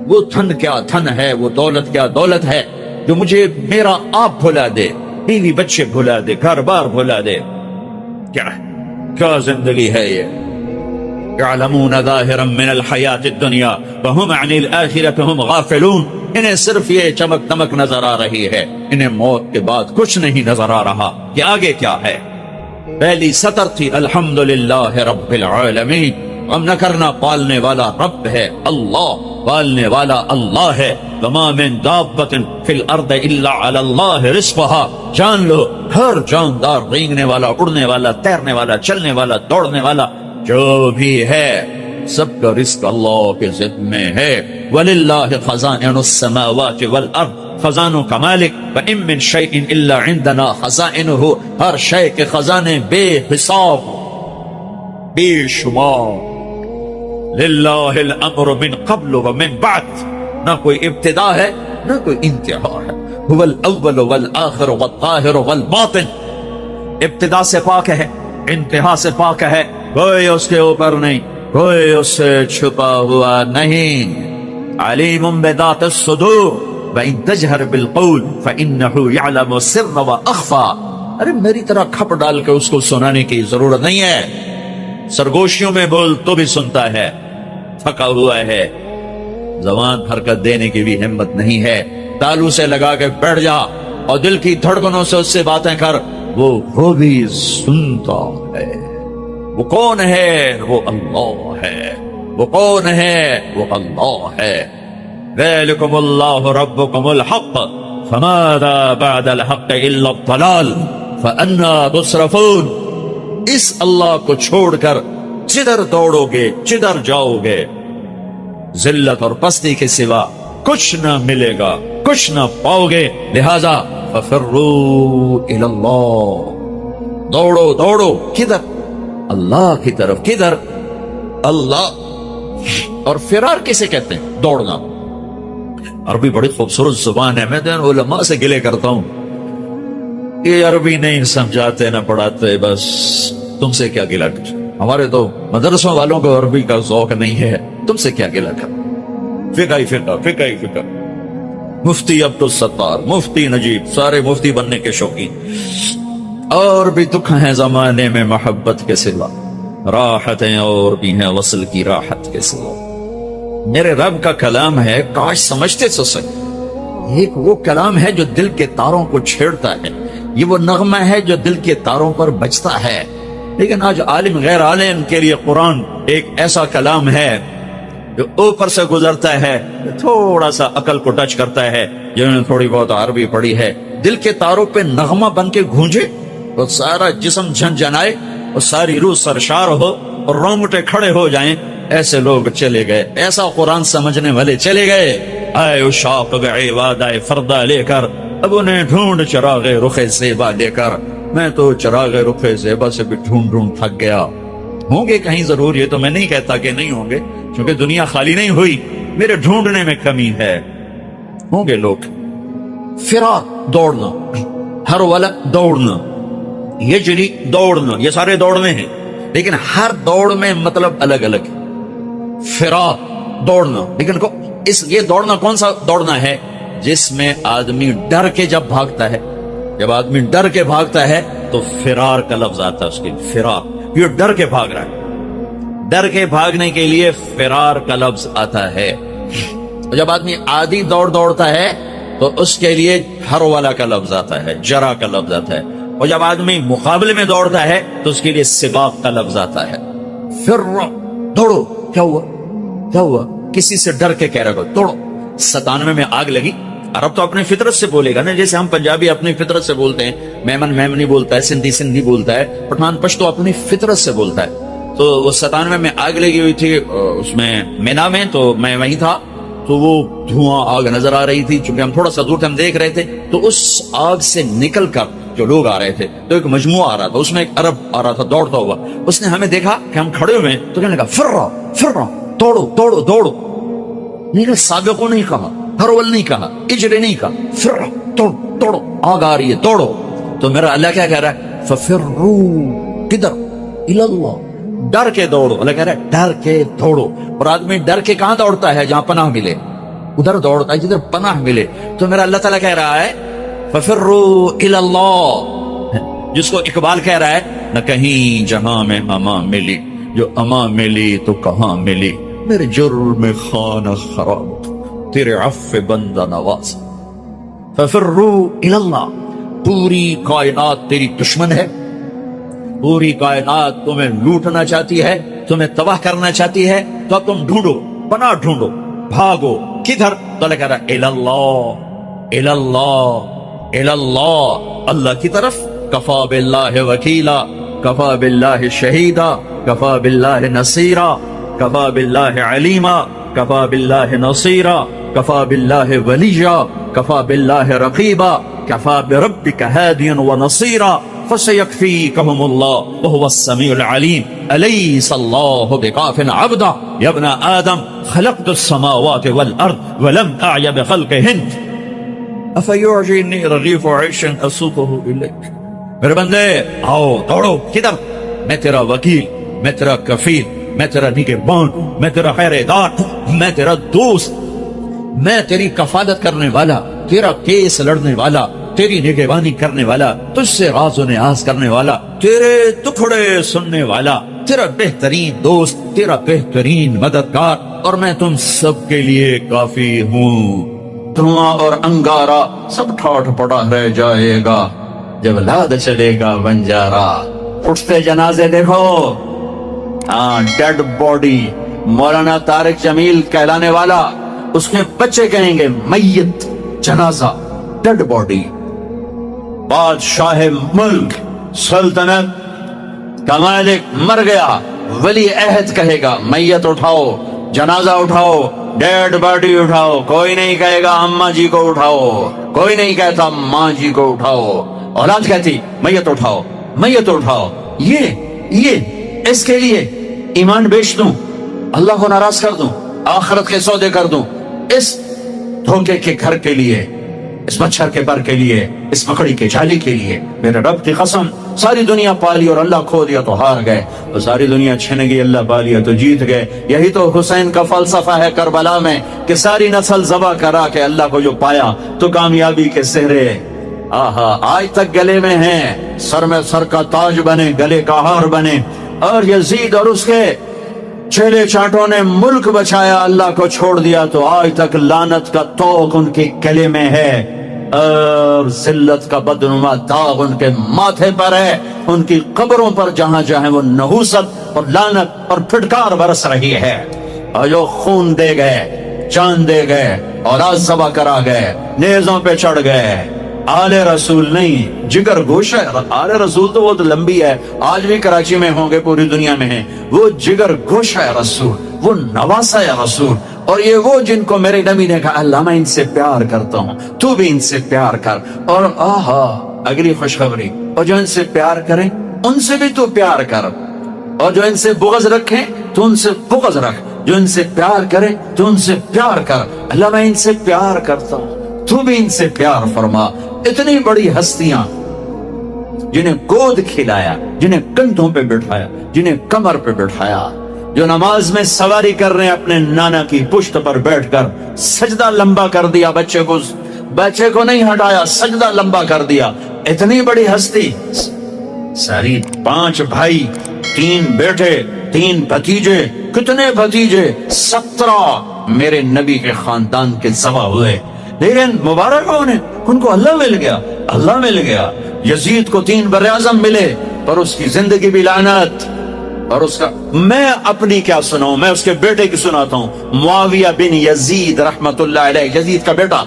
وہ دھن کیا دھن ہے، وہ دولت کیا دولت ہے جو مجھے میرا آپ بھلا دے، بیوی بچے بھلا دے، گھر بار بھلا دے؟ کیا زندگی ہے یہ؟ يعلمون ظاہرا من الحیات الدنیا وهم عن الآخرۃ هم غافلون۔ انہیں صرف یہ چمک دمک نظر آ رہی ہے، انہیں موت کے بعد کچھ نہیں نظر آ رہا کہ آگے کیا ہے۔ پہلی سطر تھی الحمدللہ رب العالمین، غم نہ کرنا، پالنے والا رب ہے اللہ، پالنے والا اللہ ہے۔ وما من دابۃ فی الارض الا علی اللہ رزقها، جان لو ہر جاندار، رینگنے والا، اڑنے والا، تیرنے والا، چلنے والا، دوڑنے والا جو بھی ہے، سب کا رزق اللہ کے ذمہ ہے۔ وَلِلَّهِ خَزَائِنُ السَّمَاوَاتِ وَالْأَرْضِ، خزانوں کا مالک۔ وَإِن مِّن شَيْءٍ إِلَّا عِندَنَا خَزَائِنُهُ، ہر شے کے خزانے بے حساب، بے شمار۔ لِلَّهِ الْأَمْرُ مِن قَبْلُ وَمِن بَعْدُ، نہ کوئی ابتدا ہے نہ کوئی انتہا ہے۔ هُوَ الْأَوَّلُ وَالْآخِرُ وَالظَّاهِرُ وَالْبَاطِنُ، ابتدا سے پاک ہے، انتہا سے پاک ہے، کوئی اس کے اوپر نہیں، کوئی اس سے چھپا ہوا نہیں۔ علیم بذات الصدور وَإِن تَجْهَرْ بِالْقَوْلِ فَإِنَّهُ يَعْلَمُ السِّرَّ وَأَخْفَى۔ ارے میری طرح کھپ ڈال کے اس کو سنانے کی ضرورت نہیں ہے، سرگوشیوں میں بول تو بھی سنتا ہے، تھکا ہوا ہے، زبان حرکت دینے کی بھی ہمت نہیں ہے، تالو سے لگا کے بیٹھ جا اور دل کی دھڑکنوں سے اس سے باتیں کر، وہ بھی سنتا ہے۔ وہ کون ہے؟ وہ اللہ ہے۔ وہ کون ہے؟ وہ اللہ ہے۔ ذالکم اللہ ربکم الحق فماذا بعد الحق الا الضلال فانا تصرفون۔ اس اللہ کو چھوڑ کر جدھر دوڑو گے، جدھر جاؤ گے، ذلت اور پستی کے سوا کچھ نہ ملے گا، کچھ نہ پاؤ گے۔ لہذا ففروا الی اللہ، دوڑو دوڑو، کدھر؟ اللہ کی طرف۔ کدھر؟ اللہ۔ اور فرار کسے کہتے ہیں؟ دوڑنا۔ عربی بڑی خوبصورت زبان ہے، میں تو علماء سے گلے کرتا ہوں، یہ عربی نہیں سمجھاتے نہ پڑھاتے، بس تم سے کیا گلہ کر، ہمارے تو مدرسوں والوں کو عربی کا ذوق نہیں ہے، تم سے کیا گلہ کر۔ فقہ ہی فقہ، فقہ ہی فقہ۔ مفتی عبدالستار، مفتی نجیب، سارے مفتی بننے کے شوقین۔ اور بھی دکھ ہیں زمانے میں محبت کے سوا، راحتیں اور بھی ہیں وصل کی راحت کے سوا۔ میرے رب کا کلام ہے، کاش سمجھتے تو صحیح، ایک وہ کلام ہے جو دل کے تاروں کو چھیڑتا ہے، یہ وہ نغمہ ہے جو دل کے تاروں پر بجتا ہے۔ لیکن آج عالم غیر عالم کے لیے قرآن ایک ایسا کلام ہے جو اوپر سے گزرتا ہے، تھوڑا سا عقل کو ٹچ کرتا ہے، جنہوں نے تھوڑی بہت عربی پڑھی ہے، دل کے تاروں پہ نغمہ بن کے گونجے، اور سارا جسم جھنجھنائے، اور ساری روح سرشار ہو، اور رونگٹے کھڑے ہو جائیں۔ ایسے لوگ چلے گئے، ایسا قرآن سمجھنے والے چلے گئے۔ آئے اشاق گئے وادائے فردا لے کر، اب انہیں ڈھونڈ چراغ رخ زیبا لے کر۔ میں تو چراغ رخ زیبا سے بھی ڈھونڈ ڈھونڈ تھک گیا۔ ہوں گے کہیں ضرور، یہ تو میں نہیں کہتا کہ نہیں ہوں گے، کیونکہ دنیا خالی نہیں ہوئی، میرے ڈھونڈنے میں کمی ہے، ہوں گے لوگ۔ فرار، دوڑنا، ہر والا دوڑنا، یجری دوڑنا، یہ سارے دوڑنے ہیں۔ لیکن ہر دوڑ میں مطلب الگ الگ ہے. فرار دوڑنا، لیکن یہ دوڑنا کون سا دوڑنا ہے؟ جس میں آدمی ڈر کے جب بھاگتا ہے، جب آدمی ڈر کے بھاگتا ہے تو فرار کا لفظ آتا ہے اس کے لیے. فرار، یہ ڈر کے بھاگ رہا ہے، ڈر کے بھاگنے کے لیے فرار کا لفظ آتا ہے. جب آدمی عادی دوڑتا ہے تو اس کے لیے ہرولہ کا لفظ آتا ہے، جرا کا لفظ آتا ہے. اور جب آدمی مقابلے میں دوڑتا ہے تو اس کے لیے سباق کا لفظ آتا ہے. فرو، دوڑو. کیا ہوا؟ کیا ہوا؟ کسی سے ڈر کے کہہ رہا ہو دوڑو. 97 میں آگ لگی. عرب تو اپنی فطرت سے بولے گا نا، جیسے ہم پنجابی اپنی فطرت سے بولتے ہیں، میمن میمنی بولتا ہے، سندھی سندھی بولتا ہے، پٹھان پشتو اپنی فطرت سے بولتا ہے. تو وہ 97 میں آگ لگی ہوئی تھی اس میں مینا میں، تو میں وہیں تھا. تو وہ دھواں آگ نظر آ رہی تھی، چونکہ ہم تھوڑا سا دور تھے، ہم دیکھ رہے تھے. تو اس آگ سے نکل کر جو لوگ آ رہے تھے تو ایک مجموعہ آ رہا تھا، اس میں ایک عرب آ رہا تھا دوڑتا ہوا. اس نے ہمیں دیکھا کہ ہم کھڑے ہوئے ہیں تو کہنے لگا فرا فرا، دوڑو دوڑو دوڑو. نہیں کہا سابقو نہیں کہا، ہرول نہیں کہا، اجرے نہیں کہا، فرا دوڑو دوڑو، آگ آ رہی ہے دوڑو. تو میرا اللہ کیا کہہ رہا ہے؟ ففرو، کدھر؟ اللہ، ڈر کے دوڑو. اللہ کہہ رہا ہے ڈر کے دوڑو. اور آدمی ڈر کے کہاں دوڑتا ہے؟ جہاں پناہ ملے، ادھر دوڑتا ہے جدھر پناہ ملے. تو میرا اللہ تعالیٰ کہہ رہا ہے ففروا الی اللہ، جس کو اقبال کہہ رہا ہے نہ کہیں جہاں میں اما ملی، جو اما ملی تو کہاں ملی، میرے جرم خانہ خراب تیرے عفو بندہ نواز. ففروا الی اللہ. پوری کائنات تیری دشمن ہے، پوری کائنات تمہیں لوٹنا چاہتی ہے، تمہیں تباہ کرنا چاہتی ہے. تو اب تم ڈھونڈو، پناہ ڈھونڈو، بھاگو. کدھر؟ تو اللہ کہہ رہا ہے الی اللہ، الی اللہ، الی اللہ، اللہ کی طرف. کفا باللہ وکیلا، کفا باللہ شہیدا، کفا باللہ نصیرا، کفا باللہ علیما، کفا باللہ نصیرا، کفا باللہ ولیا، کفا باللہ رقیبا، کفا بربک ہادیا ونصیرا، فسیکفیکہم اللہ وہو السمیع العلیم. الیس اللہ بکاف عبدا یا ابن آدم خلقت السماوات والارض ولم اعی بخلقہن افیعجینی رغیف عیش اسوقہ الیک. میرے بندے آؤ دوڑو. کدھر؟ میں تیرا وکیل، میں تیرا کفیل، میں تیرا نگہبان، میں تیرا خیردار، میں تیرا دوست، میں تیری کفالت کرنے والا، تیرا کیس لڑنے والا، تیری نگہبانی کرنے والا، تجھ سے راز و نیاز کرنے والا، تیرے دکھڑے سننے والا، تیرا بہترین دوست، تیرا بہترین مددگار. اور میں تم سب کے لیے کافی ہوں. دھواں اور انگارہ سب ٹھاٹھ پڑا رہ جائے گا جب لاد چلے گا بنجارا. اٹھتے جنازے دیکھو، ہاں ڈیڈ باڈی. مولانا طارق جمیل کہلانے والا، اس کے بچے کہیں گے میت، جنازہ، ڈیڈ باڈی. بادشاہ ملک، سلطنت کا مالک مر گیا، ولی عہد کہے گا میت اٹھاؤ، جنازہ اٹھاؤ، ڈیڈ باڈی اٹھاؤ. کوئی نہیں کہے گا اماں جی کو اٹھاؤ، کوئی نہیں کہتا ماں جی کو اٹھاؤ. اولاد کہتی میت اٹھاؤ، میت اٹھاؤ. یہ اس کے لیے ایمان بیچ دوں، اللہ کو ناراض کر دوں، آخرت کے سودے کر دوں، اس دھوکے کے گھر کے لیے، اس مچھر کے پر کے لیے، اس مکڑی کے جالی کے لیے. میرے رب کی قسم، ساری دنیا پالی اور اللہ کھو دیا تو ہار گئے، اور ساری دنیا چھن گئی، اللہ پالیا تو جیت گئے. یہی تو حسین کا فلسفہ ہے کربلا میں، کہ ساری نسل ذبح کرا کے اللہ کو جو پایا تو کامیابی کے سہرے آہا آج تک گلے میں ہیں. سر میں سر کا تاج بنے، گلے کا ہار بنے. اور یزید اور اس کے چیلے چاٹوں نے ملک بچایا، اللہ کو چھوڑ دیا تو آج تک لعنت کا طوق ان کے گلے میں ہے، اور ذلت کا بدنما داغ ان کے ماتھے پر ہے. ان کی قبروں پر جہاں جہاں وہ نحوست اور لعنت اور پھٹکار برس رہی ہے. اور جو خون دے گئے، جان دے گئے، اولاد ذبح کرا گئے، نیزوں پہ چڑھ گئے. آل رسول نہیں، جگر گوشہ. آل رسول تو بہت لمبی ہے، آج بھی کراچی میں ہوں گے، پوری دنیا میں ہیں. وہ جگر گوشہ رسول، وہ نواسہ رسول. اور یہ وہ جن کو میرے نبی نے کہا اللہ میں ان سے پیار کرتا ہوں، تو بھی ان سے پیار کر. اور آہا اگلی خوشخبری، اور جو ان سے پیار کریں ان سے بھی تو پیار کر، اور جو ان سے بغض رکھیں تو ان سے بغض رکھ. جو ان سے پیار کرے تو ان سے پیار کر. اللہ میں ان سے پیار کرتا ہوں، تو بھی ان سے پیار فرما. اتنی بڑی ہستیاں جنہیں گود کھلایا، جنہیں کندھوں پہ بٹھایا، جنہیں کمر پہ بٹھایا، جو نماز میں سواری کر رہے ہیں اپنے نانا کی پشت پر بیٹھ کر، سجدہ لمبا کر دیا، بچے کو نہیں ہٹایا، سجدہ لمبا کر دیا. اتنی بڑی ہستی، ساری 5 بھائی، 3 بیٹے، 3 بھتیجے، کتنے بھتیجے، 17 میرے نبی کے خاندان کے ذبح ہوئے. لیکن مبارک ہو انہیں، ان کو اللہ مل گیا، اللہ مل گیا. یزید کو 3 براعظم ملے، پر اس کی زندگی بھی لعنت. اور اس کا میں اپنی کیا سناؤں، میں اس کے بیٹے کی سناتا ہوں. معاویہ بن یزید رحمت اللہ علیہ، یزید کا بیٹا،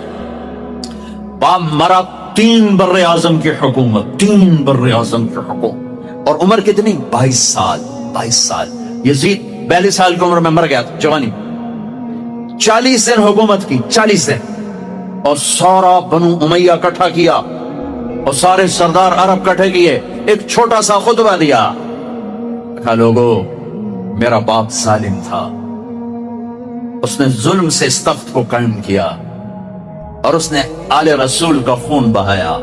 باپ مرا، 3 براعظم کی حکومت، 3 براعظم کی حکومت. اور عمر کتنی؟ 22 سال. 22 سال. یزید 42 سال کی عمر میں مر گیا تھا، جوانی. 40 دن حکومت کی، 40 دن. اور سارا بنو امیہ اکٹھا کیا، اور سارے سردار عرب اکٹھے کیے، ایک چھوٹا سا خطبہ دیا. کہا لوگو، میرا باپ ظالم تھا، اس نے ظلم سے اس تخت کو قائم کیا، اور اس نے آل رسول کا خون بہایا.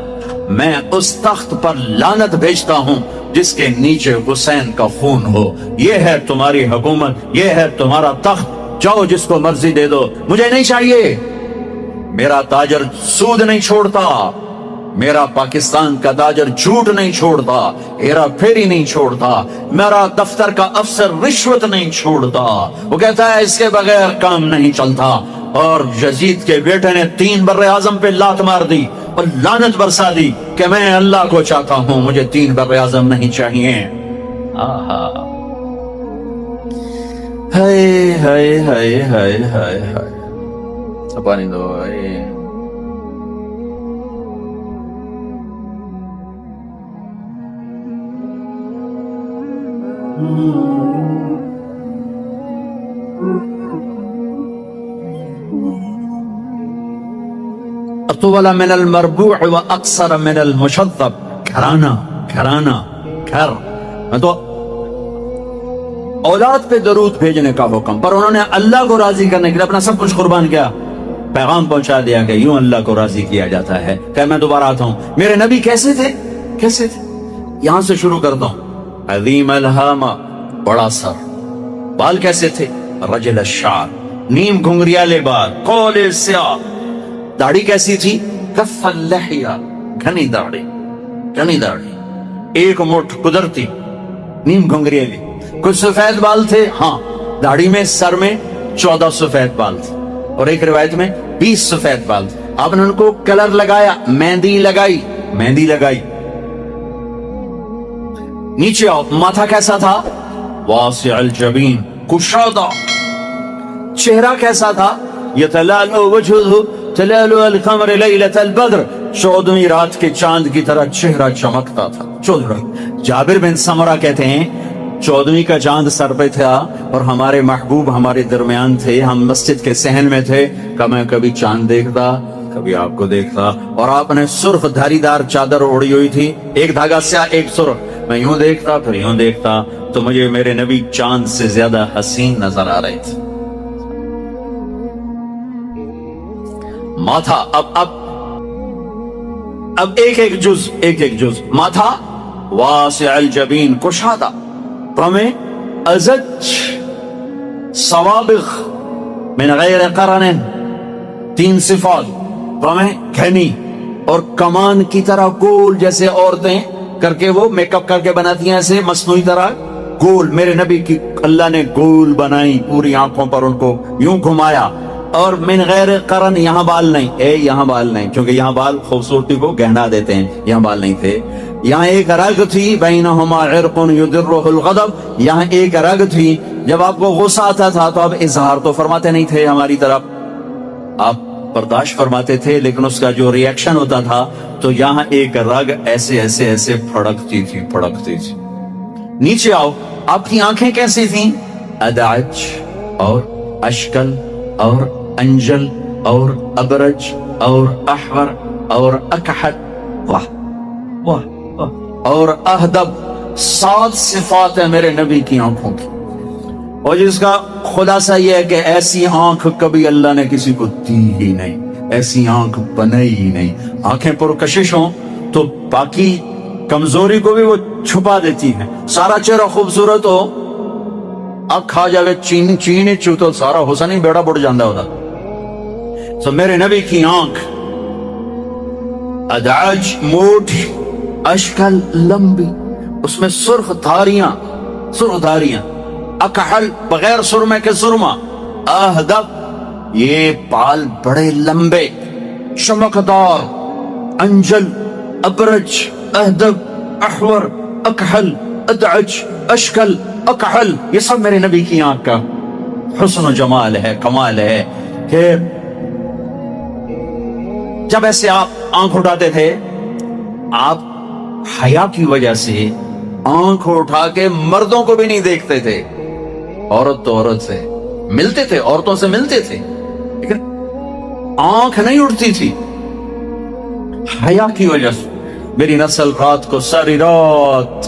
میں اس تخت پر لعنت بھیجتا ہوں جس کے نیچے حسین کا خون ہو. یہ ہے تمہاری حکومت، یہ ہے تمہارا تخت، جاؤ جس کو مرضی دے دو، مجھے نہیں چاہیے. میرا تاجر سود نہیں چھوڑتا، میرا پاکستان کا تاجر جھوٹ نہیں چھوڑتا، ہیرا پھیری نہیں چھوڑتا، میرا دفتر کا افسر رشوت نہیں چھوڑتا. وہ کہتا ہے اس کے بغیر کام نہیں چلتا. اور یزید کے بیٹے نے 3 براعظم پہ لات مار دی اور لعنت برسا دی کہ میں اللہ کو چاہتا ہوں، مجھے 3 براعظم نہیں چاہیے. آہا، ہائے ہائے ہائے ہائے ہائے ہائے. پانی دو. اطول من المربوع واقصر من المشذب. گھرانہ گھر. تو اولاد پہ درود بھیجنے کا حکم، پر انہوں نے اللہ کو راضی کرنے کے لیے اپنا سب کچھ قربان کیا. پیغام پہنچا دیا کہ یوں اللہ کو راضی کیا جاتا ہے. کہ میں دوبارہ آتا ہوں. میرے نبی کیسے تھے؟ کیسے تھے؟ یہاں سے شروع کرتا ہوں. عظیم الہامہ، بڑا سر. بال کیسے تھے؟ رجل الشعر، نیم گھنگریالے بال، قول سیاہ. داڑھی کیسی تھی؟ کف اللحیہ، گھنی داڑھی، گھنی داڑھی، ایک مٹھ قدرتی، نیم گھنگریالے. کچھ سفید بال تھے، ہاں، داڑھی میں، سر میں 14 سفید بال تھے، اور ایک روایت میں 20 سفید بال تھے. آپ نے ان کو کلر لگایا، مہندی لگائی، مہندی لگائی. نیچے آؤ. ماتھا کیسا تھا؟ واسع الجبین، کشادہ. چہرہ کیسا تھا؟ یتلالو وجہہ تلالو القمر لیلۃ البدر، 14ویں رات کے چاند کی طرح چہرہ چمکتا تھا. 14. جابر بن سمرہ کہتے ہیں 14ویں کا چاند سر پہ تھا اور ہمارے محبوب ہمارے درمیان تھے، ہم مسجد کے صحن میں تھے کہ میں کبھی چاند دیکھتا، کبھی آپ کو دیکھتا. اور آپ نے سرخ دھاری دار چادر اوڑی ہوئی تھی، ایک دھاگا سیاہ، ایک سرخ. میں یوں دیکھتا پھر یوں دیکھتا تو مجھے میرے نبی چاند سے زیادہ حسین نظر آ رہے تھے. ماتھا، اب ایک ایک جز. ماتھا واسع الجبین، کشادہ. پمیں ازج صوابغ من غیر قرن، 3 صفات. پمیں گھنی اور کمان کی طرح گول، جیسے عورتیں کر کے وہ میک اپ کر کے بناتی ہیں ایسے مصنوعی طرح گول. میرے نبی کی اللہ نے گول بنائی، پوری آنکھوں پر ان کو یوں گھمایا. اور من غیر قرن، یہاں بال نہیں، یہاں بال نہیں، کیونکہ یہاں بال خوبصورتی کو گہنا دیتے ہیں، یہاں بال نہیں تھے. یہاں ایک رگ تھی، بینہما عرق یدرہ الغضب، یہاں ایک رگ تھی. جب آپ کو غصہ آتا تھا تو آپ اظہار تو فرماتے نہیں تھے ہماری طرف، آپ برداشت فرماتے تھے، لیکن اس کا جو ری ایکشن ہوتا تھا تو یہاں ایک رگ ایسے ایسے ایسے پھڑکتی تھی. نیچے آؤ. آپ کی آنکھیں کیسی تھیں؟ ادعج اور اشکل اور انجل اور ابرج اور احور اور اکحل، واہ واہ واہ، اور اہدب. 7 صفات ہیں میرے نبی کی آنکھوں کی، اور جس کا خلاصہ یہ ہے کہ ایسی آنکھ کبھی اللہ نے کسی کو دی ہی نہیں، ایسی آنکھ بنائی ہی نہیں. آنکھیں پرکشش ہوں تو باقی کمزوری کو بھی وہ چھپا دیتی ہیں. سارا چہرہ خوبصورت ہو, اکھ کھا جاوے چین چو تو سارا حسن ہی بیڑا بڑھ جاندہ ہوتا. تو میرے نبی کی آنکھ ادعج موٹی, اشکل لمبی, اس میں سرخ دھاریاں, اکحل بغیر سرمے کے سرما, اہدب یہ بال بڑے لمبے, چمکدار, انجل, ابرج, اہدب, احور, اکحل, ادعج, اشکل, اکحل, یہ سب میرے نبی کی آنکھ کا حسن و جمال ہے, کمال ہے. کہ جب ایسے آپ آنکھ اٹھاتے تھے, آپ حیا کی وجہ سے آنکھ اٹھا کے مردوں کو بھی نہیں دیکھتے تھے. عورت تو عورت سے ملتے تھے, عورتوں سے ملتے تھے, لیکن آنکھ نہیں اٹھتی تھی حیا کی وجہ سے. میری نسل رات کو ساری رات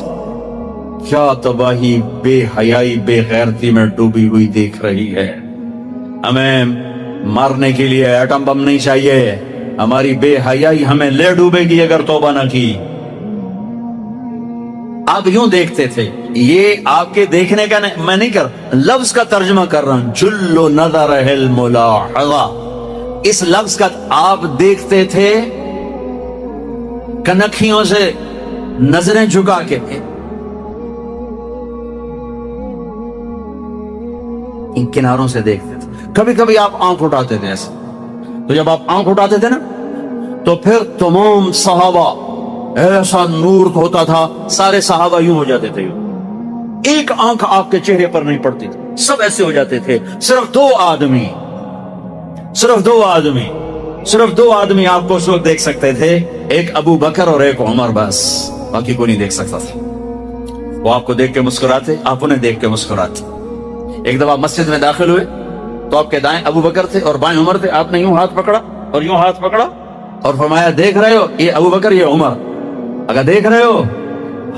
کیا تباہی, بے حیائی, بے غیرتی میں ڈوبی ہوئی دیکھ رہی ہے. ہمیں مارنے کے لیے ایٹم بم نہیں چاہیے, ہماری بے حیائی ہمیں لے ڈوبے گی اگر توبہ نہ کی. آپ یوں دیکھتے تھے, یہ آپ کے دیکھنے کا میں نہیں کر, لفظ کا ترجمہ کر رہا ہوں. جل نظر الملاحظہ, اس لفظ کا آپ دیکھتے تھے کنکھیوں سے نظریں جھکا کے, ان کناروں سے دیکھتے تھے. کبھی کبھی آپ آنکھ اٹھاتے تھے ایسے, تو جب آپ آنکھ اٹھاتے تھے نا تو پھر تمام صحابہ, ایسا نور ہوتا تھا, سارے صحابہ یوں ہو جاتے تھے, ایک آنکھ آپ کے چہرے پر نہیں پڑتی تھی, سب ایسے ہو جاتے تھے. صرف دو آدمی آپ کو اس وقت دیکھ سکتے تھے, ایک ابو بکر اور ایک عمر, بس باقی کو نہیں دیکھ سکتا تھا. وہ آپ کو دیکھ کے مسکراتے, آپ انہیں دیکھ کے مسکراتے. ایک دفعہ مسجد میں داخل ہوئے تو آپ کے دائیں ابو بکر تھے اور بائیں عمر تھے. آپ نے یوں ہاتھ پکڑا اور یوں ہاتھ پکڑا اور فرمایا, دیکھ رہے ہو یہ ابو بکر, یہ عمر, اگر دیکھ رہے ہو,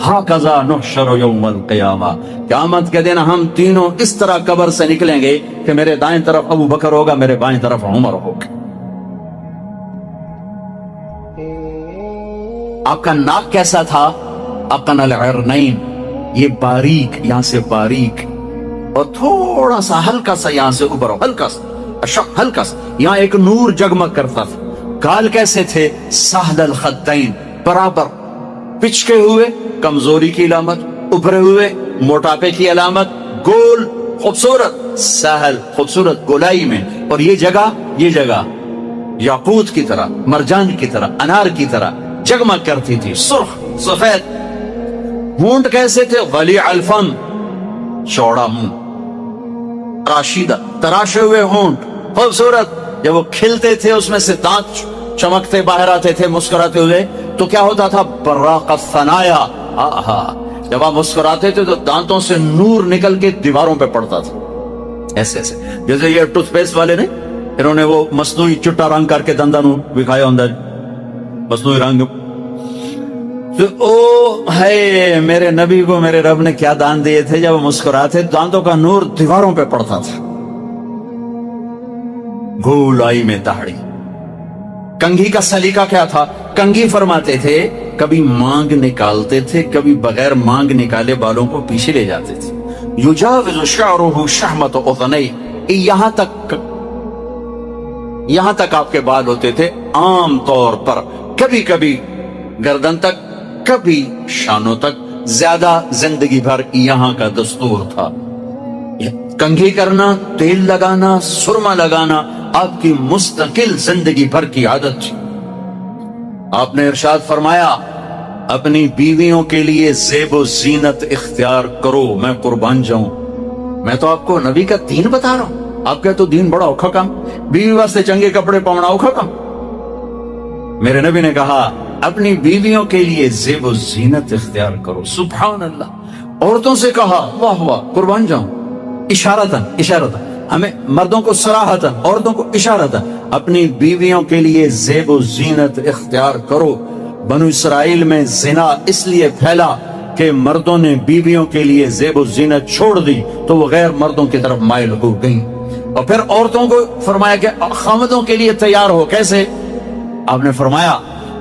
ہاکذا نحشر یوم القیامہ, قیامت کے دن ہم تینوں اس طرح قبر سے نکلیں گے کہ میرے دائیں طرف ابو بکر ہوگا, میرے بائیں طرف عمر ہوگا. آپ کا ناک کیسا تھا؟ اقن العرنین, یہ باریک, یہاں سے باریک اور تھوڑا سا ہلکا سا یہاں سے اوپر, ہلکا سا یہاں ایک نور جگمگ کرتا تھا. گال کیسے تھے؟ سہل الخدین, برابر, پچکے ہوئے, کمزوری کی علامت, ابھرے ہوئے, موٹاپے کی علامت, گول, خوبصورت, سہل, خوبصورت گولائی میں. اور یہ جگہ یاقوت کی طرح, مرجان کی طرح, انار کی طرح جگمگ کرتی تھی, سرخ سفید. ہونٹ کیسے تھے؟ ولیع الفم, چوڑا منہ, راشدہ, تراشے ہوئے ہونٹ, خوبصورت. جب وہ کھلتے تھے اس میں سے دانت چمکتے باہر آتے تھے مسکراتے ہوئے, تو کیا ہوتا تھا؟ براق الثنایا. جب آپ مسکراتے تھے تو دانتوں سے نور نکل کے دیواروں پہ پڑتا تھا, ایسے ایسے. جیسے یہ ٹوتھ پیسٹ والے نے, انہوں نے وہ مصنوعی چٹا رنگ کر کے دنداں نو دکھایا ہوندا, مصنوعی رنگ. تو او ہے میرے نبی کو میرے رب نے کیا دان دیے تھے, جب وہ مسکراتے دانتوں کا نور دیواروں پہ پڑتا تھا. گولائی میں داڑھی. کنگھی کا سلیقہ کیا تھا؟ کنگھی فرماتے تھے کبھی مانگ نکالتے تھے, کبھی بغیر مانگ نکالے بالوں کو پیچھے لے جاتے تھے. یجاوز شعرہ شحمت اذنی, یہاں تک آپ کے بال ہوتے تھے عام طور پر, کبھی کبھی گردن تک, کبھی شانوں تک, زیادہ زندگی بھر یہاں کا دستور تھا. کنگھی کرنا, تیل لگانا, سرما لگانا آپ کی مستقل زندگی بھر کی عادت تھی. آپ نے ارشاد فرمایا, اپنی بیویوں کے لیے زیب و زینت اختیار کرو, میں قربان جاؤں. میں تو آپ کو نبی کا دین بتا رہا ہوں, آپ کا تو دین بڑا اوکھا کام, بیوی واسطے چنگے کپڑے پاؤنا اوکھا کام. میرے نبی نے کہا اپنی بیویوں کے لیے زیب و زینت اختیار کرو. سبحان اللہ. عورتوں سے کہا واہ واہ, قربان جاؤں, اشارتاً, ہمیں مردوں کو صراحتاً, عورتوں کو اشارتاً, اپنی بیویوں کے لیے زیب و زینت اختیار کرو. بنو اسرائیل میں زنا اس لیے پھیلا کہ مردوں نے بیویوں کے لیے زیب و زینت چھوڑ دی تو وہ غیر مردوں کی طرف مائل ہو گئیں. اور پھر عورتوں کو فرمایا کہ خامدوں کے لیے تیار ہو. کیسے؟ آپ نے فرمایا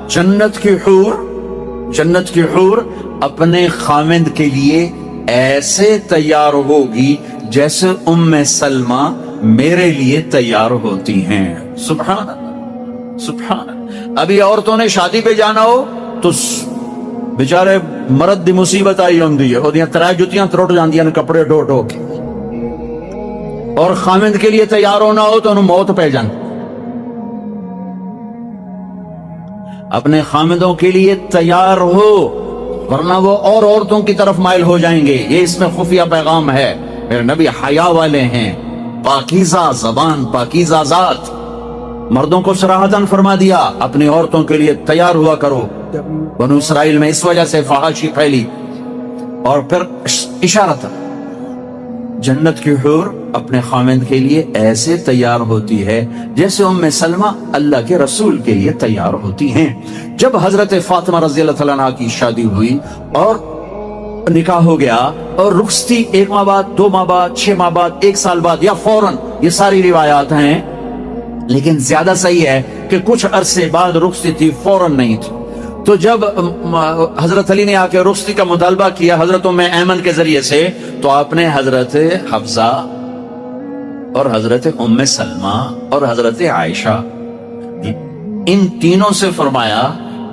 جنت کی حور جنت کی حور اپنے خامند کے لیے ایسے تیار ہوگی جیسے ام سلمہ میرے لیے تیار ہوتی ہیں. سبحان اللہ سبحان اللہ. ابھی عورتوں نے شادی پہ جانا ہو تو بیچارے مرد دی مصیبت آئی ہوندی ہے, وہ ترائے جتیاں تروٹ جاندیاں نے کپڑے ڈھو ڈھو کے, اور خامند کے لیے تیار ہونا ہو تو انہوں موت پہ جان. اپنے خامدوں کے لیے تیار ہو ورنہ وہ اور عورتوں کی طرف مائل ہو جائیں گے. یہ اس میں خفیہ پیغام ہے. میرے نبی حیا والے ہیں, پاکیزہ زبان, پاکیزہ ذات. مردوں کو صراحتاً فرما دیا اپنی عورتوں کے لیے تیار ہوا کرو. بنو اسرائیل میں اس وجہ سے فحاشی پھیلی. اور پھر اشارتاً جنت کی حور اپنے خامند کے لیے ایسے تیار ہوتی ہے جیسے ام سلمہ اللہ کے رسول کے لیے تیار ہوتی ہیں. جب حضرت فاطمہ رضی اللہ تعالیٰ عنہ کی شادی ہوئی اور نکاح ہو گیا اور رخصتی 1 ماہ بعد, 2 ماہ بعد, 6 ماہ بعد, 1 سال بعد یا فوراً, یہ ساری روایات ہیں, لیکن زیادہ صحیح ہے کہ کچھ عرصے بعد رخصتی تھی, فوراً نہیں تھی. تو جب حضرت علی نے آ کے رخصتی کا مطالبہ کیا حضرت ام ایمن کے ذریعے سے, تو آپ نے حضرت حفصہ اور حضرت ام سلمہ اور حضرت عائشہ ان تینوں سے فرمایا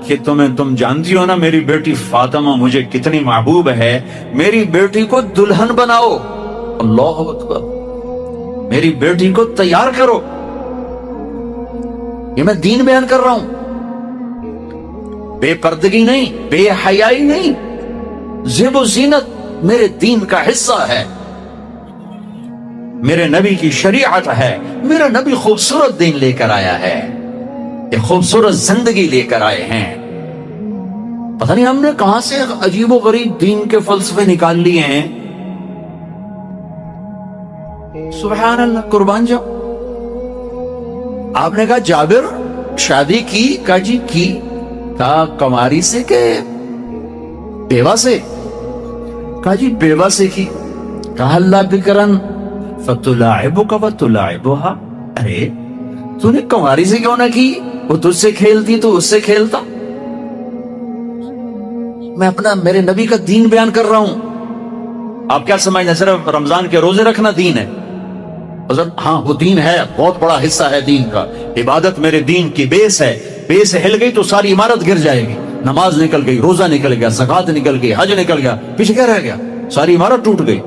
کہ تم جانتی ہو نا میری بیٹی فاطمہ مجھے کتنی محبوب ہے, میری بیٹی کو دلہن بناؤ. اللہ اکبر. میری بیٹی کو تیار کرو. یہ میں دین بیان کر رہا ہوں, بے پردگی نہیں, بے حیائی نہیں. زیب و زینت میرے دین کا حصہ ہے, میرے نبی کی شریعت ہے. میرا نبی خوبصورت دین لے کر آیا ہے, ایک خوبصورت زندگی لے کر آئے ہیں. پتہ نہیں ہم نے کہاں سے عجیب و غریب دین کے فلسفے نکال لیے ہیں. سبحان اللہ. قربان جاؤ. آپ نے کہا جابر شادی کی, کہا جی کی. کہا کماری سے کہ بیوہ سے؟ کہا جی بیوہ سے کی. کہا اللہ بکرن فتلاعبک وتلاعبها. ارے تو نے کماری سے کیوں نہ کی, وہ تجھ سے کھیلتی تو اس سے کھیلتا. میں اپنا میرے نبی کا دین بیان کر رہا ہوں. آپ کیا سمجھنا صرف رمضان کے روزے رکھنا دین ہے؟ ہاں وہ دین ہے, بہت بڑا حصہ ہے دین کا. عبادت میرے دین کی بیس ہے. بیس ہل گئی تو ساری عمارت گر جائے گی. نماز نکل گئی, روزہ نکل گیا, زکوٰۃ نکل گئی, حج نکل گیا, پیچھے کیا رہ گیا؟ ساری عمارت ٹوٹ گئی.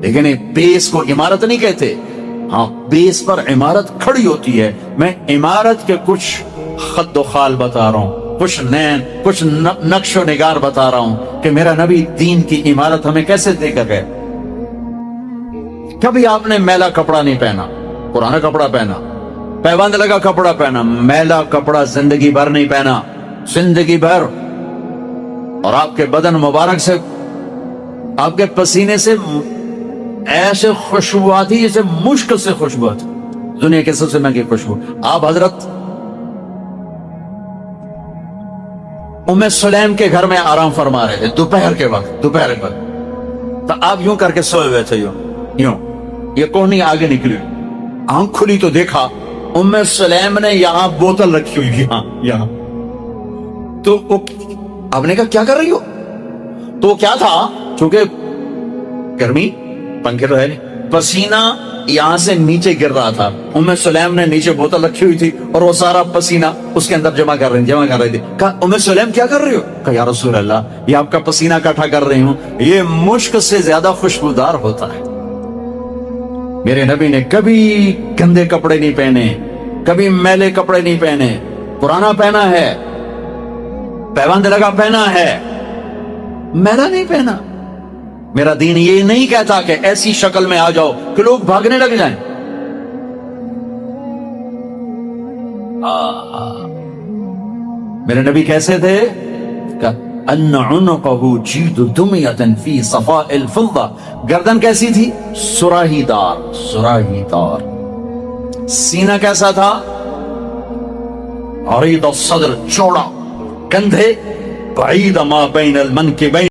لیکن بیس کو عمارت نہیں کہتے. ہاں بیس پر عمارت کھڑی ہوتی ہے. میں عمارت کے کچھ خط و خال بتا رہا ہوں, کچھ نین, کچھ نقش و نگار بتا رہا ہوں کہ میرا نبی دین کی عمارت ہمیں کیسے دے کر گئے. کبھی آپ نے میلا کپڑا نہیں پہنا, پرانا کپڑا پہنا, پیوند لگا کپڑا پہنا. میلا کپڑا زندگی بھر نہیں پہنا, زندگی بھر. اور آپ کے بدن مبارک سے, آپ کے پسینے سے ایسے خوشبو آتی جیسے مشک سے خوشبو آتی, دنیا کے سب سے مہنگی خوشبو. آپ حضرت ام سلیم کے گھر میں آرام فرما رہے تھے دوپہر کے وقت, تو آپ یوں کر کے سوئے ہوئے تھے, یوں. یہ کوہنی آگے نکلی, آنکھ کھلی تو دیکھا ام سلیم نے یہاں بوتل رکھی ہوئی, یہاں. تو آپ نے کہا کیا کر رہی ہو؟ تو کیا تھا, چونکہ گرمی, پنکھے تو ہے نہیں, پسینہ یہاں سے نیچے گر رہا تھا. ام سلیم نے نیچے بوتل رکھی ہوئی تھی اور وہ سارا پسینہ اس کے اندر جمع کر رہی تھی. کہا ام سلیم کیا کر رہی ہو؟ کہا یا رسول اللہ یہ آپ کا پسینہ اکٹھا کر رہی ہوں, یہ مشک سے زیادہ خوشبودار ہوتا ہے. میرے نبی نے کبھی گندے کپڑے نہیں پہنے, کبھی میلے کپڑے نہیں پہنے. پرانا پہنا ہے, پیوند لگا پہنا ہے, میلا نہیں پہنا. میرا دین یہ نہیں کہتا کہ ایسی شکل میں آ جاؤ کہ لوگ بھاگنے لگ جائیں. میرے نبی کیسے تھے؟ ان عنقه جید دمیۃ فی صفاء الفضہ. گردن کیسی تھی؟ سراہی دار, سراہی دار. سینہ کیسا تھا؟ عریض الصدر, چوڑا. کندھے بعید ما بین المنکبین